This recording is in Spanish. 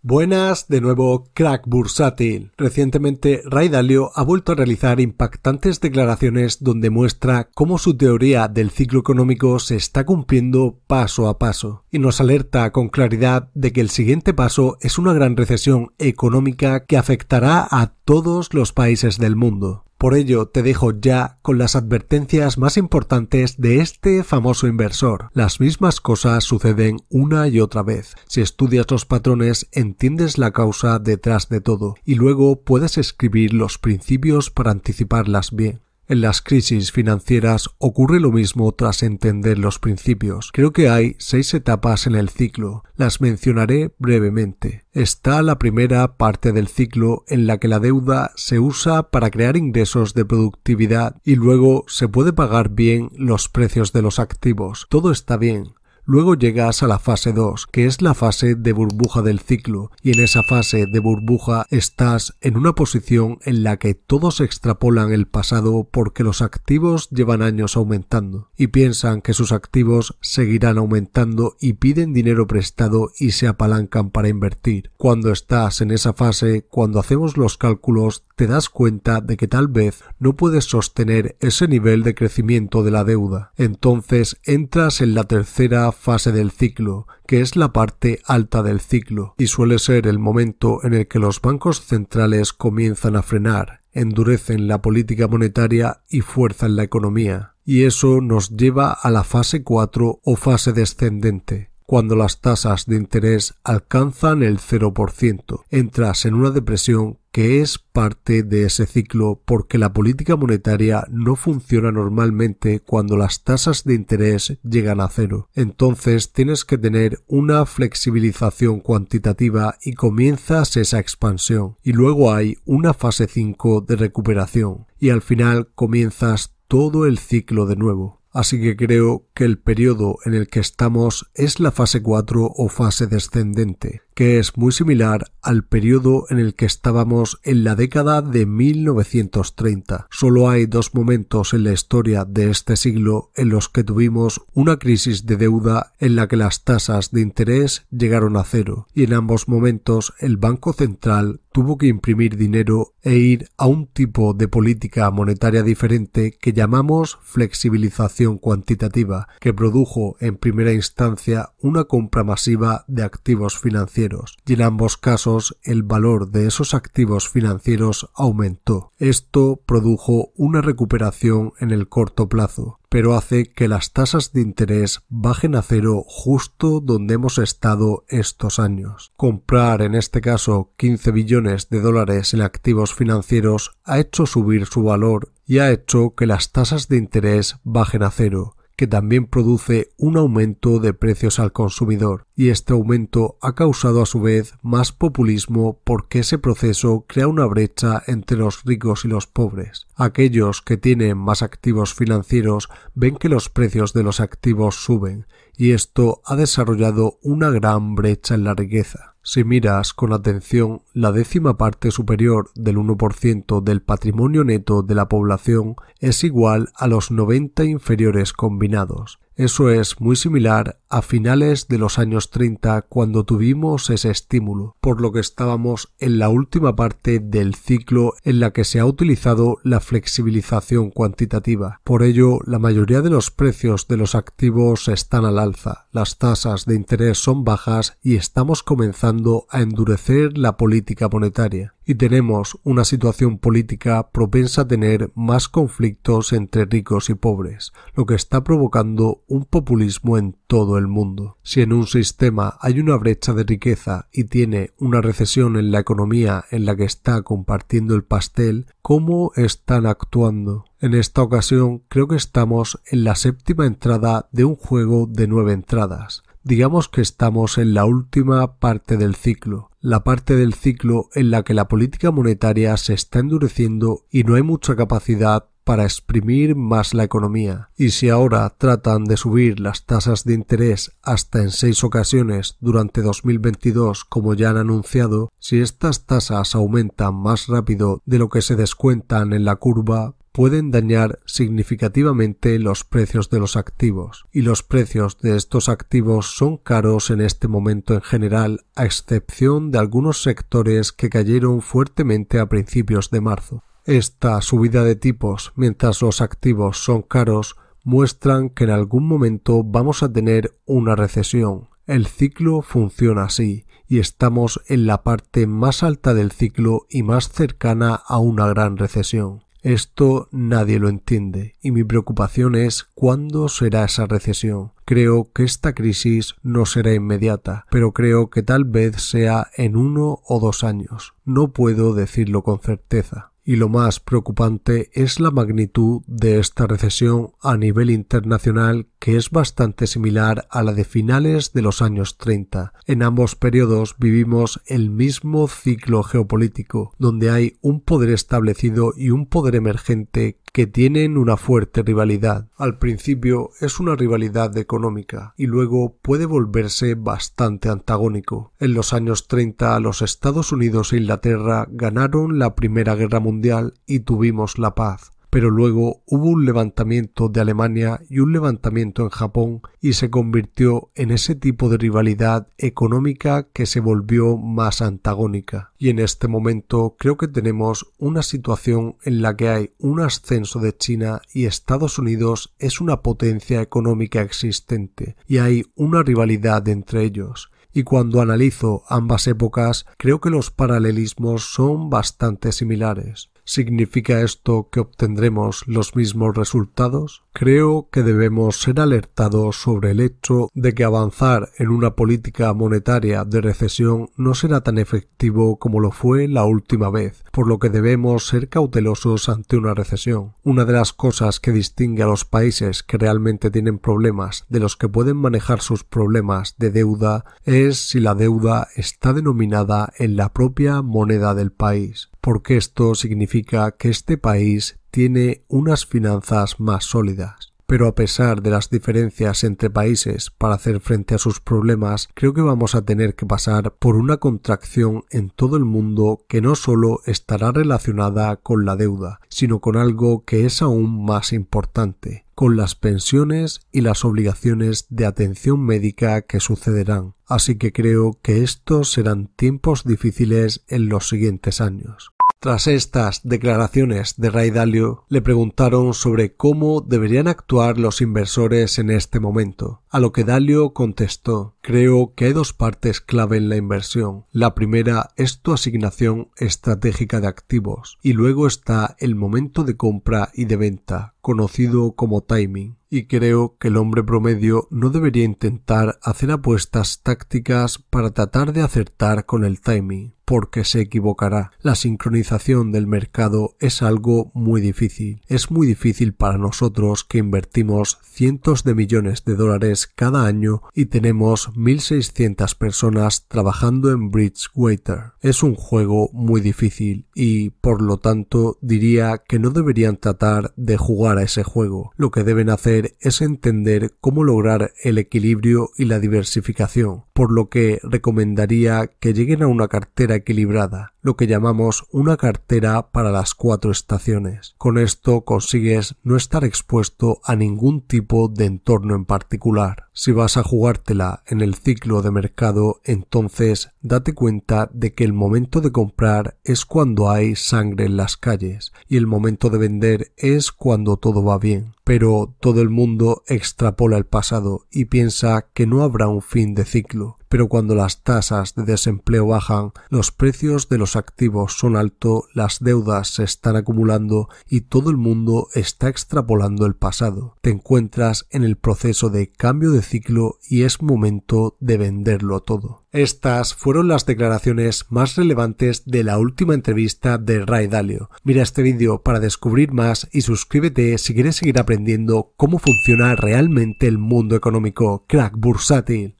Buenas, de nuevo, crack bursátil. Recientemente, Ray Dalio ha vuelto a realizar impactantes declaraciones donde muestra cómo su teoría del ciclo económico se está cumpliendo paso a paso y nos alerta con claridad de que el siguiente paso es una gran recesión económica que afectará a todos los países del mundo. Por ello, te dejo ya con las advertencias más importantes de este famoso inversor. Las mismas cosas suceden una y otra vez. Si estudias los patrones, entiendes la causa detrás de todo y luego puedes escribir los principios para anticiparlas bien. En las crisis financieras ocurre lo mismo tras entender los principios. Creo que hay 6 etapas en el ciclo. Las mencionaré brevemente. Está la primera parte del ciclo en la que la deuda se usa para crear ingresos de productividad y luego se puede pagar bien los precios de los activos. Todo está bien. Luego llegas a la fase 2, que es la fase de burbuja del ciclo, y en esa fase de burbuja estás en una posición en la que todos extrapolan el pasado porque los activos llevan años aumentando, y piensan que sus activos seguirán aumentando y piden dinero prestado y se apalancan para invertir. Cuando estás en esa fase, cuando hacemos los cálculos, te das cuenta de que tal vez no puedes sostener ese nivel de crecimiento de la deuda. Entonces entras en la tercera fase del ciclo, que es la parte alta del ciclo, y suele ser el momento en el que los bancos centrales comienzan a frenar, endurecen la política monetaria y fuerzan la economía. Y eso nos lleva a la fase 4 o fase descendente. Cuando las tasas de interés alcanzan el 0%, entras en una depresión que es parte de ese ciclo porque la política monetaria no funciona normalmente cuando las tasas de interés llegan a 0. Entonces tienes que tener una flexibilización cuantitativa y comienzas esa expansión. Y luego hay una fase 5 de recuperación y al final comienzas todo el ciclo de nuevo. Así que creo que el periodo en el que estamos es la fase 4 o fase descendente, que es muy similar al periodo en el que estábamos en la década de 1930. Solo hay 2 momentos en la historia de este siglo en los que tuvimos una crisis de deuda en la que las tasas de interés llegaron a 0, y en ambos momentos el Banco Central tuvo que imprimir dinero e ir a un tipo de política monetaria diferente que llamamos flexibilización cuantitativa, que produjo en primera instancia una compra masiva de activos financieros, y en ambos casos el valor de esos activos financieros aumentó. Esto produjo una recuperación en el corto plazo, pero hace que las tasas de interés bajen a 0 justo donde hemos estado estos años. Comprar en este caso 15 billones de dólares en activos financieros ha hecho subir su valor y ha hecho que las tasas de interés bajen a 0, que también produce un aumento de precios al consumidor, y este aumento ha causado a su vez más populismo porque ese proceso crea una brecha entre los ricos y los pobres. Aquellos que tienen más activos financieros ven que los precios de los activos suben, y esto ha desarrollado una gran brecha en la riqueza. Si miras con atención, la 10ª parte superior del 1% del patrimonio neto de la población es igual a los 90 inferiores combinados. Eso es muy similar a finales de los años 30 cuando tuvimos ese estímulo, por lo que estábamos en la última parte del ciclo en la que se ha utilizado la flexibilización cuantitativa. Por ello, la mayoría de los precios de los activos están al alza, las tasas de interés son bajas y estamos comenzando a endurecer la política monetaria. Y tenemos una situación política propensa a tener más conflictos entre ricos y pobres, lo que está provocando un populismo en todo el mundo. Si en un sistema hay una brecha de riqueza y tiene una recesión en la economía en la que está compartiendo el pastel, ¿cómo están actuando? En esta ocasión creo que estamos en la 7ª entrada de un juego de 9 entradas. Digamos que estamos en la última parte del ciclo, la parte del ciclo en la que la política monetaria se está endureciendo y no hay mucha capacidad para exprimir más la economía. Y si ahora tratan de subir las tasas de interés hasta en 6 ocasiones durante 2022, como ya han anunciado, si estas tasas aumentan más rápido de lo que se descuentan en la curva, pueden dañar significativamente los precios de los activos, y los precios de estos activos son caros en este momento en general, a excepción de algunos sectores que cayeron fuertemente a principios de marzo. Esta subida de tipos, mientras los activos son caros, muestran que en algún momento vamos a tener una recesión. El ciclo funciona así, y estamos en la parte más alta del ciclo y más cercana a una gran recesión. Esto nadie lo entiende y mi preocupación es cuándo será esa recesión. Creo que esta crisis no será inmediata, pero creo que tal vez sea en 1 o 2 años. No puedo decirlo con certeza. Y lo más preocupante es la magnitud de esta recesión a nivel internacional, que es bastante similar a la de finales de los años 30. En ambos periodos vivimos el mismo ciclo geopolítico, donde hay un poder establecido y un poder emergente que tienen una fuerte rivalidad. Al principio es una rivalidad económica y luego puede volverse bastante antagónico. En los años 30 los Estados Unidos e Inglaterra ganaron la Primera Guerra Mundial y tuvimos la paz. Pero luego hubo un levantamiento de Alemania y un levantamiento en Japón y se convirtió en ese tipo de rivalidad económica que se volvió más antagónica. Y en este momento creo que tenemos una situación en la que hay un ascenso de China y Estados Unidos es una potencia económica existente y hay una rivalidad entre ellos. Y cuando analizo ambas épocas, creo que los paralelismos son bastante similares. ¿Significa esto que obtendremos los mismos resultados? Creo que debemos ser alertados sobre el hecho de que avanzar en una política monetaria de recesión no será tan efectivo como lo fue la última vez, por lo que debemos ser cautelosos ante una recesión. Una de las cosas que distingue a los países que realmente tienen problemas de los que pueden manejar sus problemas de deuda es si la deuda está denominada en la propia moneda del país, porque esto significa que este país tiene unas finanzas más sólidas. Pero a pesar de las diferencias entre países para hacer frente a sus problemas, creo que vamos a tener que pasar por una contracción en todo el mundo que no solo estará relacionada con la deuda, sino con algo que es aún más importante, con las pensiones y las obligaciones de atención médica que sucederán. Así que creo que estos serán tiempos difíciles en los siguientes años. Tras estas declaraciones de Ray Dalio, le preguntaron sobre cómo deberían actuar los inversores en este momento, a lo que Dalio contestó: creo que hay 2 partes clave en la inversión. La primera es tu asignación estratégica de activos, y luego está el momento de compra y de venta, conocido como timing. Y creo que el hombre promedio no debería intentar hacer apuestas tácticas para tratar de acertar con el timing, porque se equivocará. La sincronización del mercado es algo muy difícil. Es muy difícil para nosotros que invertimos cientos de millones de dólares cada año y tenemos 1.600 personas trabajando en Bridgewater. Es un juego muy difícil y, por lo tanto, diría que no deberían tratar de jugar a ese juego. Lo que deben hacer es entender cómo lograr el equilibrio y la diversificación, por lo que recomendaría que lleguen a una cartera equilibrada, lo que llamamos una cartera para las 4 estaciones. Con esto consigues no estar expuesto a ningún tipo de entorno en particular. Si vas a jugártela en el ciclo de mercado, entonces date cuenta de que el momento de comprar es cuando hay sangre en las calles y el momento de vender es cuando todo va bien. Pero todo el mundo extrapola el pasado y piensa que no habrá un fin de ciclo. Pero cuando las tasas de desempleo bajan, los precios de los activos son altos, las deudas se están acumulando y todo el mundo está extrapolando el pasado. Te encuentras en el proceso de cambio de ciclo y es momento de venderlo todo. Estas fueron las declaraciones más relevantes de la última entrevista de Ray Dalio. Mira este vídeo para descubrir más y suscríbete si quieres seguir aprendiendo cómo funciona realmente el mundo económico. Crack bursátil.